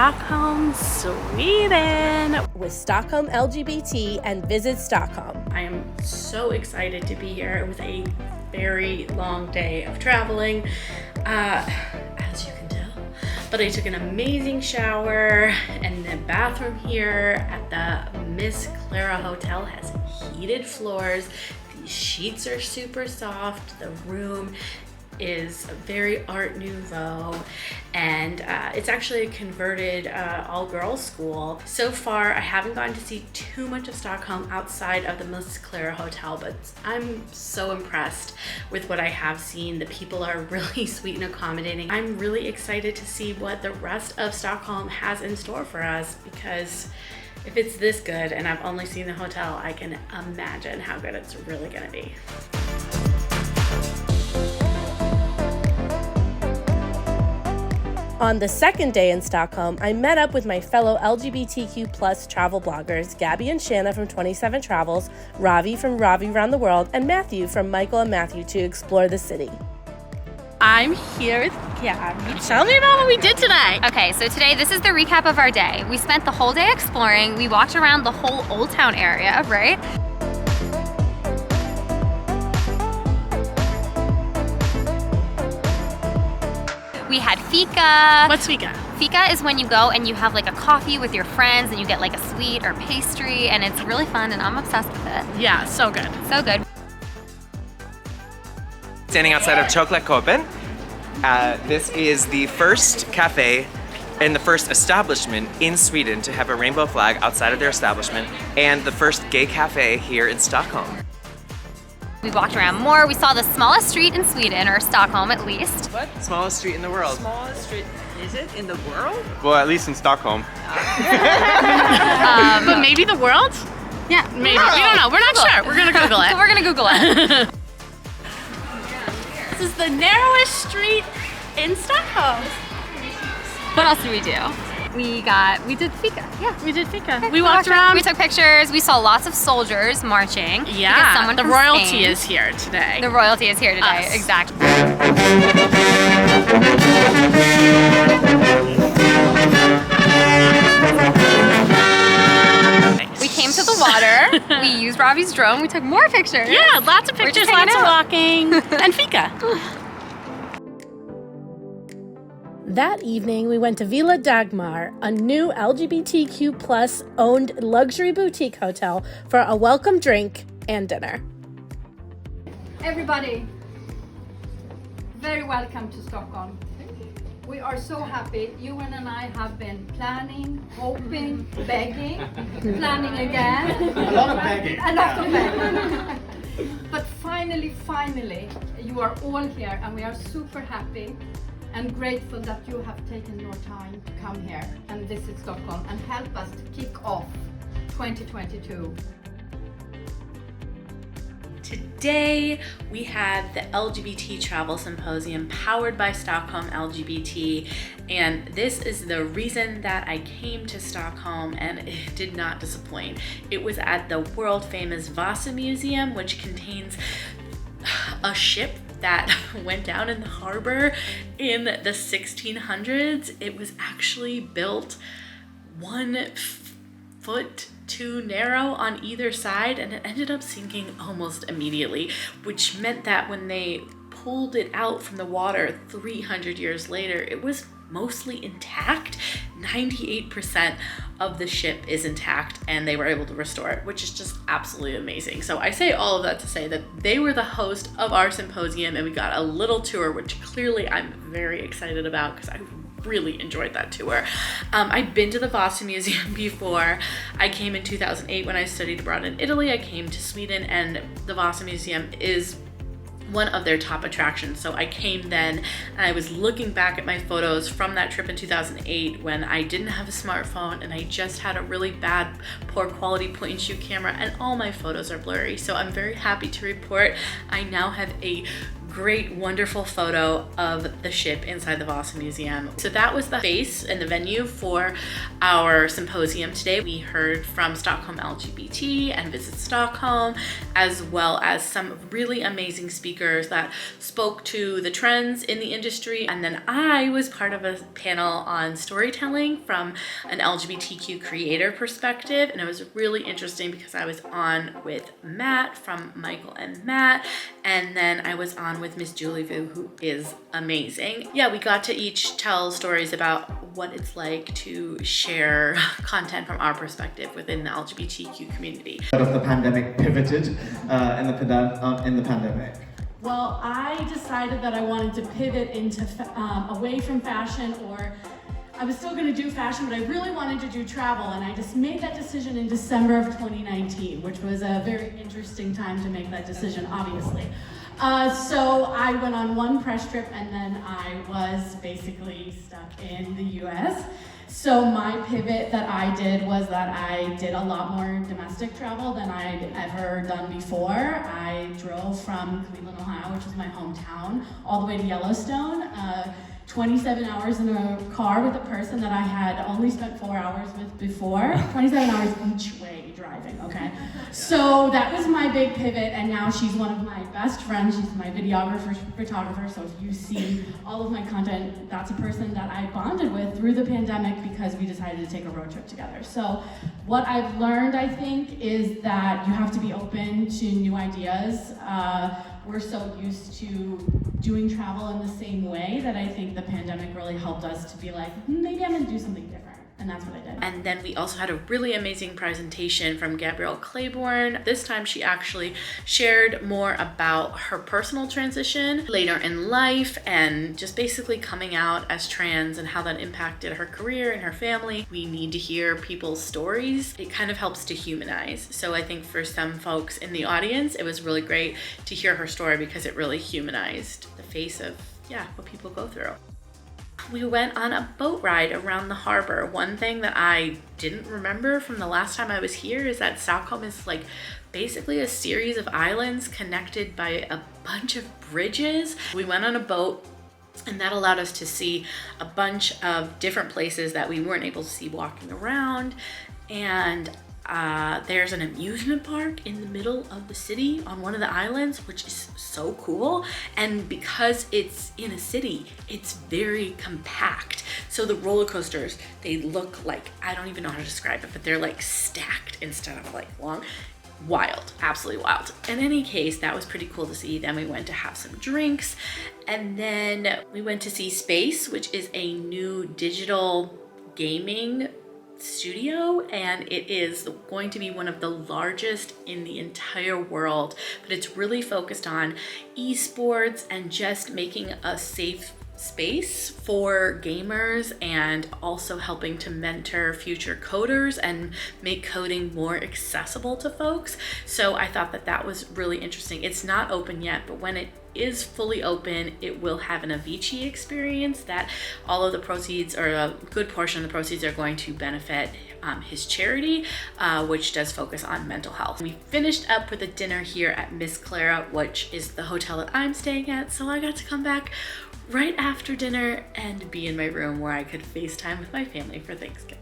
Stockholm, Sweden with Stockholm LGBT and Visit Stockholm. I am so excited to be here. It was a very long day of traveling, as you can tell. But I took an amazing shower, and the bathroom here at the Miss Clara Hotel has heated floors. The sheets are super soft. The room is very Art Nouveau, and it's actually a converted all-girls school. So far, I haven't gotten to see too much of Stockholm outside of the Miss Clara Hotel, but I'm so impressed with what I have seen. The people are really sweet and accommodating. I'm really excited to see what the rest of Stockholm has in store for us, because if it's this good and I've only seen the hotel, I can imagine how good it's really gonna be. On the second day in Stockholm, I met up with my fellow LGBTQ+ travel bloggers, Gabby and Shanna from 27 Travels, Ravi from Ravi Around the World, and Matthew from Michael and Matthew to explore the city. I'm here with Gabby. Tell me about what we did today. Okay, so today, this is the recap of our day. We spent the whole day exploring. We walked around the whole Old Town area, right? We had fika. What's fika? Fika is when you go and you have like a coffee with your friends and you get like a sweet or pastry, and it's really fun, and I'm obsessed with it. Yeah, so good. So good. Standing outside of Chokladkoppen. This is the first cafe and the first establishment in Sweden to have a rainbow flag outside of their establishment, and the first gay cafe here in Stockholm. We walked around more. We saw the smallest street in Sweden, or Stockholm at least. What? Smallest street in the world. Smallest street, is it in the world? Well, at least in Stockholm. But maybe the world? Yeah, Maybe. We don't know. We're not sure. We're gonna Google it. We're gonna Google it. This is the narrowest street in Stockholm. What else did we do? We did fika. Yeah, We did fika. Okay, We walked around. We took pictures. We saw lots of soldiers marching. Yeah, because someone the from royalty Spain- is here today. The royalty is here today. Us. Exactly. We came to the water. We used Ravi's drone. We took more pictures. Yeah, lots of We're pictures, just hanging lots of out. walking, and fika. That evening, we went to Villa Dagmar, a new LGBTQ+ owned luxury boutique hotel, for a welcome drink and dinner. Everybody, very welcome to Stockholm. We are so happy. Ewan and I have been planning, hoping, begging, planning again. A lot of begging. A lot of begging. But finally, you are all here, and we are super happy and grateful that you have taken your time to come here and visit Stockholm and help us to kick off 2022. Today, we had the LGBT Travel Symposium powered by Stockholm LGBT, and this is the reason that I came to Stockholm, and it did not disappoint. It was at the world famous Vasa Museum, which contains a ship that went down in the harbor in the 1600s. It was actually built 1 foot too narrow on either side, and it ended up sinking almost immediately, which meant that when they pulled it out from the water 300 years later, it was mostly intact. 98% of the ship is intact, and they were able to restore it, which is just absolutely amazing. So I say all of that to say that they were the host of our symposium, and we got a little tour, which clearly I'm very excited about because I really enjoyed that tour. I've been to the Vasa Museum before. I came in 2008 when I studied abroad in Italy. I came to Sweden, and the Vasa Museum is one of their top attractions. So I came then, and I was looking back at my photos from that trip in 2008 when I didn't have a smartphone and I just had a really bad, poor quality point and shoot camera, and all my photos are blurry. So I'm very happy to report I now have a great, wonderful photo of the ship inside the Haus Museum. So that was the face and the venue for our symposium today. We heard from Stockholm LGBT and Visit Stockholm, as well as some really amazing speakers that spoke to the trends in the industry. And then I was part of a panel on storytelling from an LGBTQ creator perspective. And it was really interesting because I was on with Matt from Michael and Matt. And then I was on with Miss Julie Vu, who is amazing. Yeah, we got to each tell stories about what it's like to share content from our perspective within the LGBTQ community. Of the pandemic pivoted in the pandemic? Well, I decided that I wanted to pivot into away from fashion, or I was still going to do fashion, but I really wanted to do travel, and I just made that decision in December of 2019, which was a very interesting time to make that decision, obviously. So I went on one press trip, and then I was basically stuck in the US. So my pivot that I did was that I did a lot more domestic travel than I'd ever done before. I drove from Cleveland, Ohio, which is my hometown, all the way to Yellowstone. 27 hours in a car with a person that I had only spent 4 hours with before. 27 hours each way driving, okay? So that was my big pivot, and now she's one of my best friends. She's my videographer, photographer, so if you see all of my content, that's a person that I bonded with through the pandemic because we decided to take a road trip together. So what I've learned, I think, is that you have to be open to new ideas. We're so used to doing travel in the same way that I think the pandemic really helped us to be like, maybe I'm gonna do something different. And that's what I did. And then we also had a really amazing presentation from Gabrielle Claiborne. This time she actually shared more about her personal transition later in life and just basically coming out as trans and how that impacted her career and her family. We need to hear people's stories. It kind of helps to humanize. So I think for some folks in the audience, it was really great to hear her story because it really humanized the face of, what people go through. We went on a boat ride around the harbor. One thing that I didn't remember from the last time I was here is that Stockholm is like basically a series of islands connected by a bunch of bridges. We went on a boat, and that allowed us to see a bunch of different places that we weren't able to see walking around. And there's an amusement park in the middle of the city on one of the islands, which is so cool. And because it's in a city, it's very compact. So the roller coasters, they look like, I don't even know how to describe it, but they're like stacked instead of like long. Wild, absolutely wild. In any case, that was pretty cool to see. Then we went to have some drinks, and then we went to see Space, which is a new digital gaming studio, and it is going to be one of the largest in the entire world, but it's really focused on esports and just making a safe space for gamers and also helping to mentor future coders and make coding more accessible to folks. So I thought that that was really interesting. It's not open yet, but when it is fully open, it will have an Avicii experience that all of the proceeds, or a good portion of the proceeds, are going to benefit his charity, which does focus on mental health. We finished up with a dinner here at Miss Clara, which is the hotel that I'm staying at, so I got to come back right after dinner and be in my room where I could FaceTime with my family for Thanksgiving.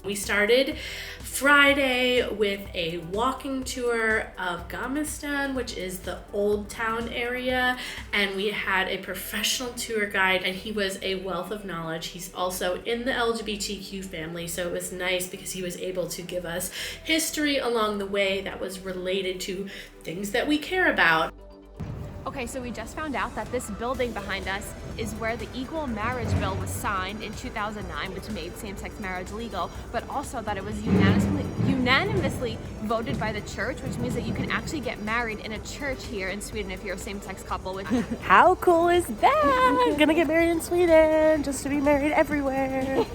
We started Friday with a walking tour of Gamistan, which is the old town area, and we had a professional tour guide, and he was a wealth of knowledge. He's also in the LGBTQ family, so it was nice because he was able to give us history along the way that was related to things that we care about. Okay, so we just found out that this building behind us is where the Equal Marriage Bill was signed in 2009, which made same-sex marriage legal, but also that it was unanimously voted by the church, which means that you can actually get married in a church here in Sweden if you're a same-sex couple. How cool is that? I'm gonna get married in Sweden, just to be married everywhere.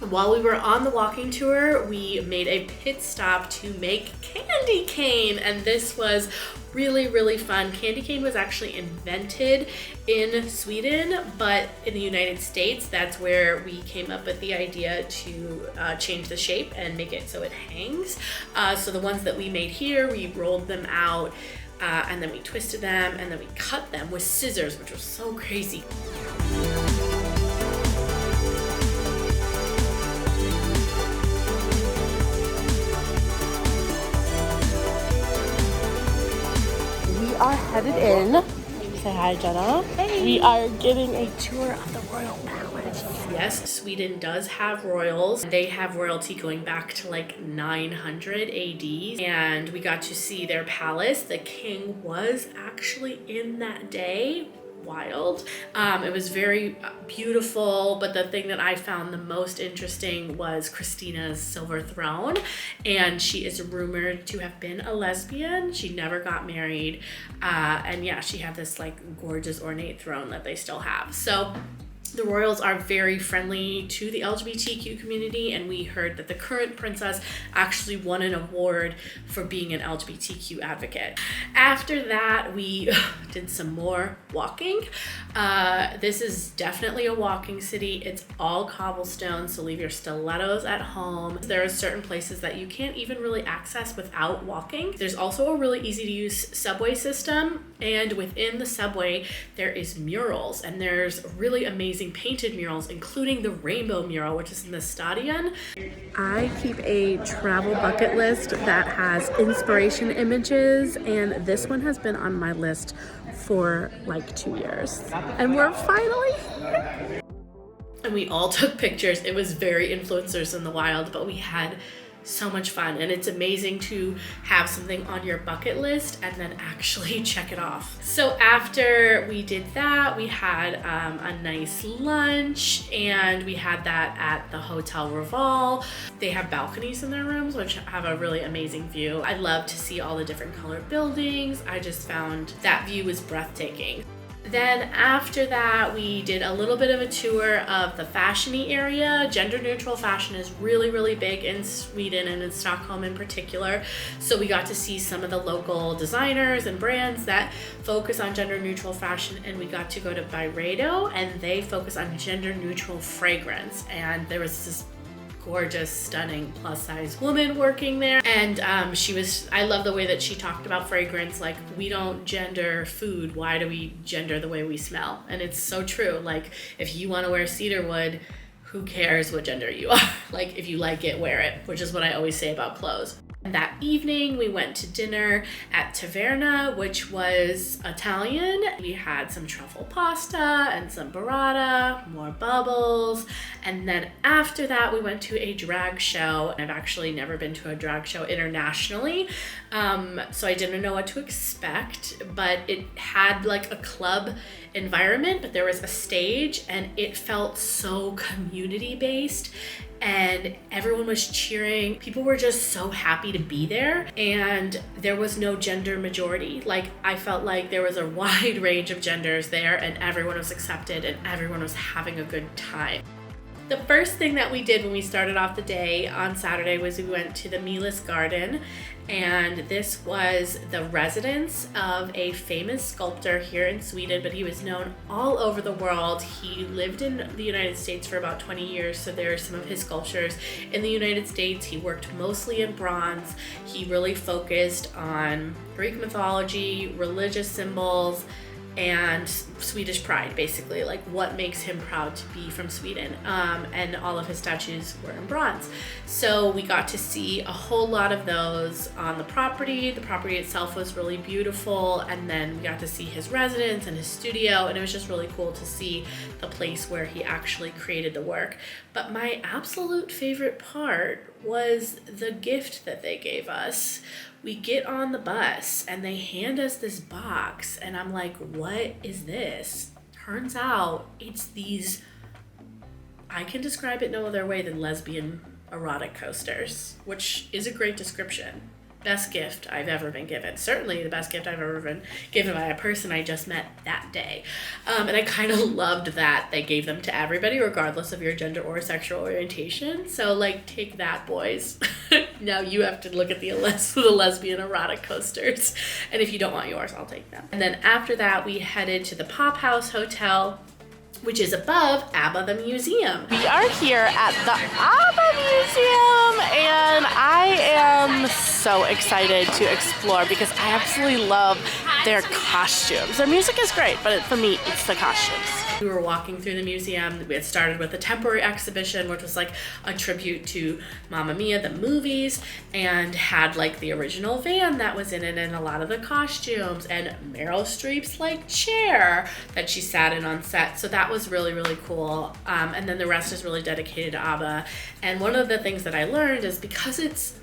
While we were on the walking tour, we made a pit stop to make candy cane, and this was really fun. Candy cane was actually invented in Sweden, but in the United States, that's where we came up with the idea to change the shape and make it so it hangs. So the ones that we made here, we rolled them out and then we twisted them, and then we cut them with scissors, which was so crazy. We are headed in. Say hi, Jenna. Hey. We are getting a tour of the royal palace. Yes, Sweden does have royals. They have royalty going back to like 900 AD, and we got to see their palace. The king was actually in that day. Wild. It was very beautiful, but the thing that I found the most interesting was Christina's silver throne, and she is rumored to have been a lesbian. She never got married, and yeah, she had this like gorgeous ornate throne that they still have. So the royals are very friendly to the LGBTQ community, and we heard that the current princess actually won an award for being an LGBTQ advocate. After that, we did some more walking. This is definitely a walking city. It's all cobblestone, so leave your stilettos at home. There are certain places that you can't even really access without walking. There's also a really easy to use subway system, and within the subway, there is murals, and there's really amazing painted murals, including the rainbow mural, which is in the Stadion. I keep a travel bucket list that has inspiration images, and this one has been on my list for like 2 years. And we're finally here. And we all took pictures. It was very influencers in the wild, but we had so much fun, and it's amazing to have something on your bucket list and then actually check it off. So after we did that, we had a nice lunch, and we had that at the Hotel Reval. They have balconies in their rooms, which have a really amazing view. I love to see all the different colored buildings. I just found that view was breathtaking. Then after that, we did a little bit of a tour of the fashion-y area. Gender neutral fashion is really, really big in Sweden and in Stockholm in particular. So we got to see some of the local designers and brands that focus on gender neutral fashion, and we got to go to Byredo, and they focus on gender neutral fragrance. And there was this gorgeous, stunning plus-size woman working there, and I love the way that she talked about fragrance. Like, we don't gender food, why do we gender the way we smell? And it's so true. Like, if you want to wear cedarwood, who cares what gender you are? Like, if you like it, wear it, which is what I always say about clothes. And that evening, we went to dinner at Taverna, which was Italian. We had some truffle pasta and some burrata, more bubbles. And then after that, we went to a drag show. I've actually never been to a drag show internationally, so I didn't know what to expect, but it had like a club environment, but there was a stage, and it felt so community-based. And everyone was cheering. People were just so happy to be there, and there was no gender majority. Like, I felt like there was a wide range of genders there, and everyone was accepted, and everyone was having a good time. The first thing that we did when we started off the day on Saturday was we went to the Miles Garden, and this was the residence of a famous sculptor here in Sweden, but he was known all over the world. He lived in the United States for about 20 years, so there are some of his sculptures in the United States. He worked mostly in bronze. He really focused on Greek mythology, religious symbols, and Swedish pride, basically, like what makes him proud to be from Sweden. And all of his statues were in bronze. So we got to see a whole lot of those on the property. The property itself was really beautiful, and then we got to see his residence and his studio, and it was just really cool to see the place where he actually created the work. But my absolute favorite part was the gift that they gave us. We get on the bus and they hand us this box, and I'm like, what is this? Turns out it's these, I can describe it no other way than lesbian erotic coasters, which is a great description. Best gift I've ever been given. Certainly the best gift I've ever been given by a person I just met that day. And I kind of loved that they gave them to everybody, regardless of your gender or sexual orientation. So, like, take that, boys. Now you have to look at the lesbian erotic coasters. And if you don't want yours, I'll take them. And then after that, we headed to the Pop House Hotel, which is above ABBA The Museum. We are here at the ABBA Museum, and I am so excited to explore because I absolutely love their costumes. Their music is great, but for me, it's the costumes. We were walking through the museum. We had started with a temporary exhibition, which was like a tribute to Mamma Mia, the movies, and had like the original van that was in it and a lot of the costumes and Meryl Streep's like chair that she sat in on set. So that was really, really cool. And then the rest is really dedicated to ABBA. And one of the things that I learned is because it's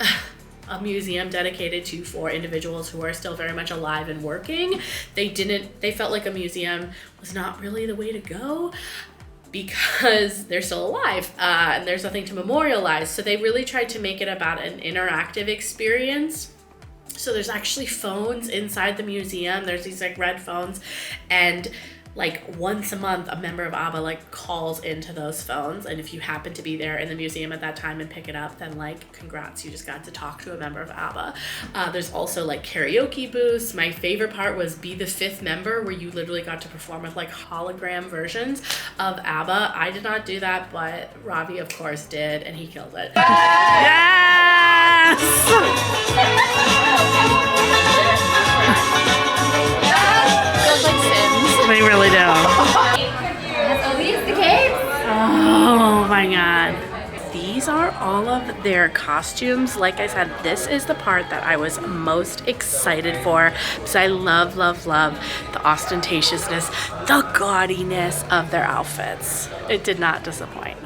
a museum dedicated for individuals who are still very much alive and working, they felt like a museum was not really the way to go because they're still alive and there's nothing to memorialize. So they really tried to make it about an interactive experience. So there's actually phones inside the museum. There's these like red phones, and like once a month a member of ABBA like calls into those phones, and if you happen to be there in the museum at that time and pick it up, then like congrats, you just got to talk to a member of ABBA. There's also like karaoke booths. My favorite part was Be the Fifth Member, where you literally got to perform with like hologram versions of ABBA. I did not do that, but Ravi of course did, and he killed it. Yes! They really do. That's always the case. Oh my god. These are all of their costumes. Like I said, this is the part that I was most excited for because I love, love, love the ostentatiousness, the gaudiness of their outfits. It did not disappoint.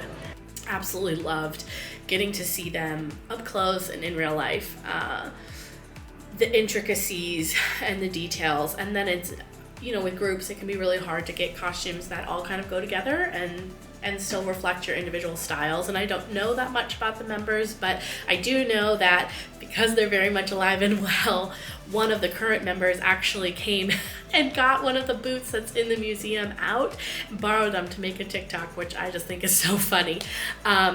Absolutely loved getting to see them up close and in real life. The intricacies and the details, and then it's, you know, with groups it can be really hard to get costumes that all kind of go together and still reflect your individual styles. And I don't know that much about the members, but I do know that because they're very much alive and well, one of the current members actually came and got one of the boots that's in the museum out and borrowed them to make a TikTok, which I just think is so funny.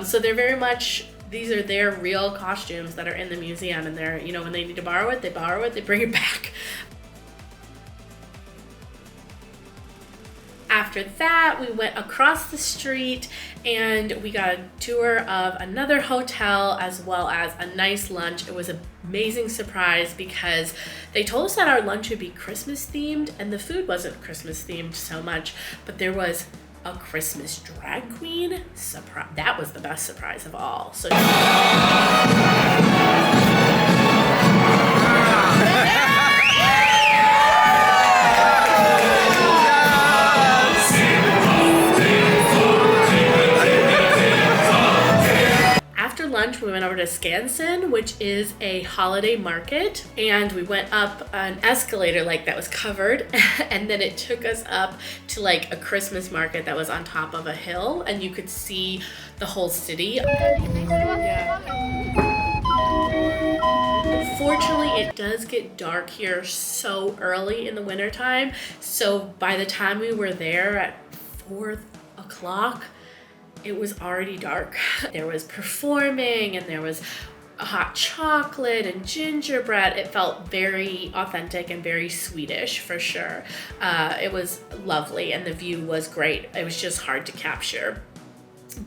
So they're very much, these are their real costumes that are in the museum, and they're, you know, when they need to borrow it, they bring it back. After that, we went across the street and we got a tour of another hotel as well as a nice lunch. It was an amazing surprise because they told us that our lunch would be Christmas themed, and the food wasn't Christmas themed so much, but there was a Christmas drag queen surprise. That was the best surprise of all. So after lunch, we went over to Skansen, which is a holiday market, and we went up an escalator like that was covered, and then it took us up to like a Christmas market that was on top of a hill, and you could see the whole city. Unfortunately, it does get dark here so early in the wintertime, so by the time we were there at 4 o'clock, it was already dark. There was performing and there was hot chocolate and gingerbread. It felt very authentic and very Swedish for sure. It was lovely and the view was great. It was just hard to capture.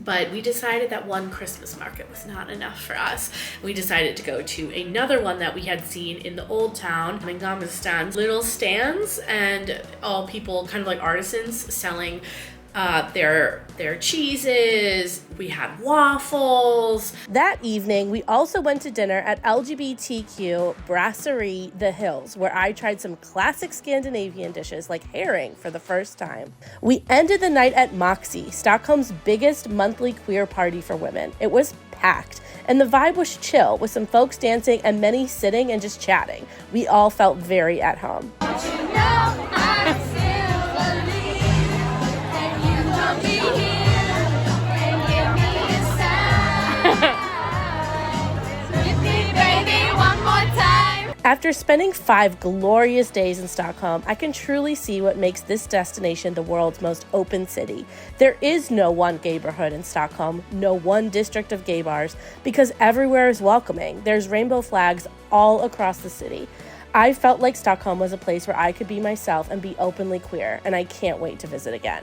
But we decided that one Christmas market was not enough for us. We decided to go to another one that we had seen in the old town, in Gammelstans. Little stands and all people, kind of like artisans, selling their cheeses. We had waffles. That evening, we also went to dinner at LGBTQ Brasserie The Hills, where I tried some classic Scandinavian dishes like herring for the first time. We ended the night at Moxie, Stockholm's biggest monthly queer party for women. It was packed, and the vibe was chill, with some folks dancing and many sitting and just chatting. We all felt very at home. After spending 5 glorious days in Stockholm, I can truly see what makes this destination the world's most open city. There is no one gayborhood in Stockholm, no one district of gay bars, because everywhere is welcoming. There's rainbow flags all across the city. I felt like Stockholm was a place where I could be myself and be openly queer, and I can't wait to visit again.